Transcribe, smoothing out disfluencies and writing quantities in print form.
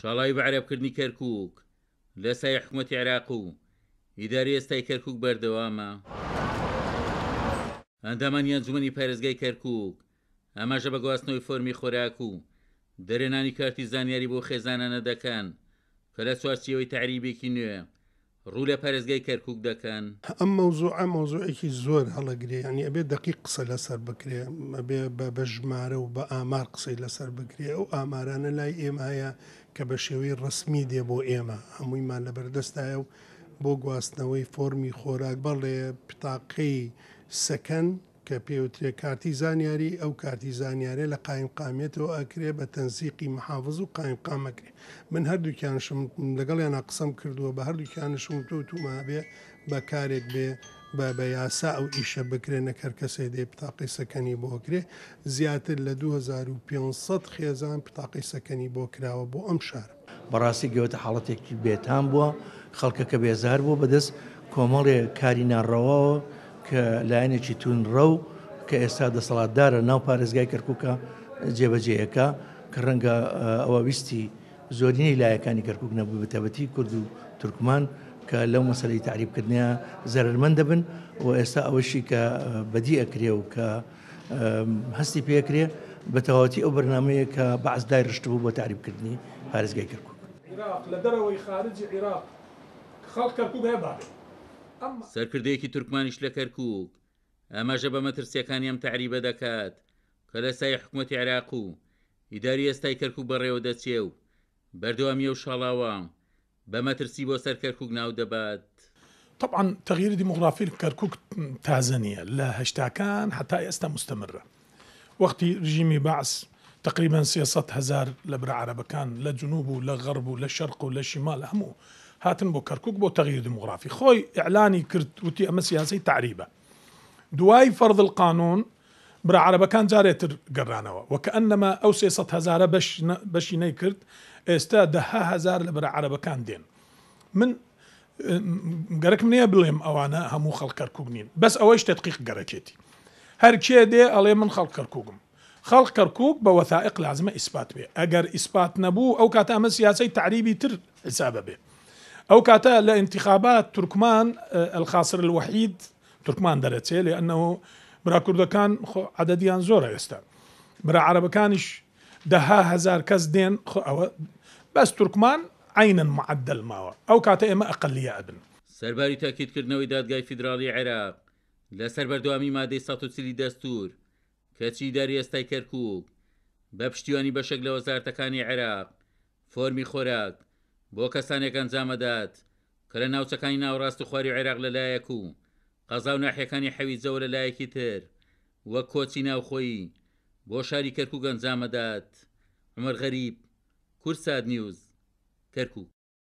شاڵاوی بە عەرەبکردنی کەرکووک لە سای حکوومەتی عێراق و ئیداری ئێستای کەرکووک بەردەوامە. ئەندامانی ئەنجومەنی پارێزگای کەرکووک ئەماژە بە گواستنەوەی فۆرمی خۆراک و دەرێنانی کارتی زانیاری بۆ خێزانانە دەکەن کە لە چوارچێوەی تەعریبێکی نوێ ڕوو لە پارێزگای کەرکووک دەکەن. ئەم مۆزوعێکی زۆر هەڵەگرێ، ینی ئەبێ دقیق قسە لەسەر بکرێ، ئەبێ بە ژمارە و بە ئامار قسەی لەسەر بکرێ. ئەو ئامارانە لای ئێمە هەیە کە بە شێوەی ڕسمی دێ بۆ ئێمە، هەموویمان لەبەردەستایە و بۆ گواستنەوەی فۆرمی خۆراک بەڵێ پتاقەی سەکەن کە پێوترێ کارتی زانیاری، ئەو کارتی زانیارێ لە قایمقامێتەوە ئەکرێ بە تەنسیقی محافظ و قایمقامەکرێ. من هەردووکیانشم لەگەڵیانە قسەم کردووە، بە هەردووکیانشم توما بێ بە کارێک بێ بە یاسا ئەو ئیشە بکرێ نەکەر کەسێ دێ پتاقی سەکەنی بۆکرێ. زیاتر لە 2500 خێزان پتاقی سەکەنی بۆ کراوە بۆ ئەم شار. بەڕاستی گەوتە حاڵەتێکی بێتام بووە، خەڵکەکە بێزار بوو بەدەست کۆمەڵێ کاری ناڕەواوە کە لایەنێکی تونڕە و کە ئێستا دەسەڵاتدارە ناو پارێزگای کەرکووکە جێبەجێیەکە کە ڕەنگە ئەوە ویستی زۆرینەی لایەکانی کەرکووک نەبوو، بەتایبەتی کورد و تورکمان کە لەو مەسەلەی تعریبکردنیە زەرمەند دەبن و ئێستا ئەوەشی کە بەدی ئەکرێ و کە هەستی پێکرێ بە تەواوەتی ئەو بەرنامەیە کە بەعزدای ڕشت بوو بۆ تعریبکردنی پارێزگای کەرکووک. عێراق لە دەرەوەی خارجی عێراق خەڵک کەرکووک هەیە بابێ. سەرکردەیەکی تورکمانیش لە کەرکووک ئەماژە بە مەترسیەکانی ئەم تعریبە دەکات کە لە سای حکوومەتی عێراق و ئیداری ئێستای کەرکووک بەڕێوە دەچێ و بەردەوامیە و شاڵاوە بە مەترسی بۆ سەر کەرکووک ناو دەبات. طبعا تغيير ديموغرافي كركوك تازانية لا هشتاكان حتى ئێستا مستمرة. وقتی رژیمی باعث تقریبا 300 هزار لەبرا عەرەبەکان لە جنوب و لە غەرب و لە شەرق و لە شیمال هەموو هاتن بۆ کەرکووک بۆ تغییر ديموغرافي. خۆی ئیعلانی کرد وتی ئەمە سیاسی تعریبە. دوای فرض القانون برا عەرەبەکان جارێتر گەڕانەوە وەکەئەنەما ئەو 300 هزارە بەشی نەیکرد، ئێستا 10 هزار لەبرا عەرەبەکان دێن. من گەرەکم نییە بڵێم ئەوانە هەموو خەڵک کەرکووک نین، بەس ئەوەش تەدقیق گەرەکێتی. هەر کێ دێ ئەڵێ من خەڵک کەرکووکم. خەڵک کەرکووک بە وەثائق لازمە ئیسپات بێ. ئەگەر ئیسپات نەبوو ئەو کاتە ئەمە سیاسی تعریبی تر حسابە بێ. ئەو کاتە لە انتخابات تورکمان الخاسر الوحید تورکمان دەرەچێ، لأنه برا کوردەکان عەدەدیان زۆرە ئێستا، برا عەرەبەکانیش 10 هزار کەس دێن، ئەوە بەس تورکمان عینەن معدل ماوە، ئەو کاتە ئێمە ئەقەلیە ئەبن. سەرباری تاکیدکردنەوەی دادگای فیدراڵی عێراق لەسەر بەردەوامی مادەی 130 دەستور کەچی ئیداری ئێستای کەرکووک بە پشتیوانی بەشێک لە وەزارەتەکانی عێراق فۆرمی خۆراک بۆ کەسانێک ئەنجامەدات کە لە ناوچەکانی ناوەڕاست و خواری عێراق لەلایەک و قەزا و ناحیەکانی حەویجەوە لەلایەکی تر وەک کۆچی ناوخۆیی بۆ شاری کەرکووک ئەنجامەدات. عومەر غەریب، کورسات نیوز، کەرکووک.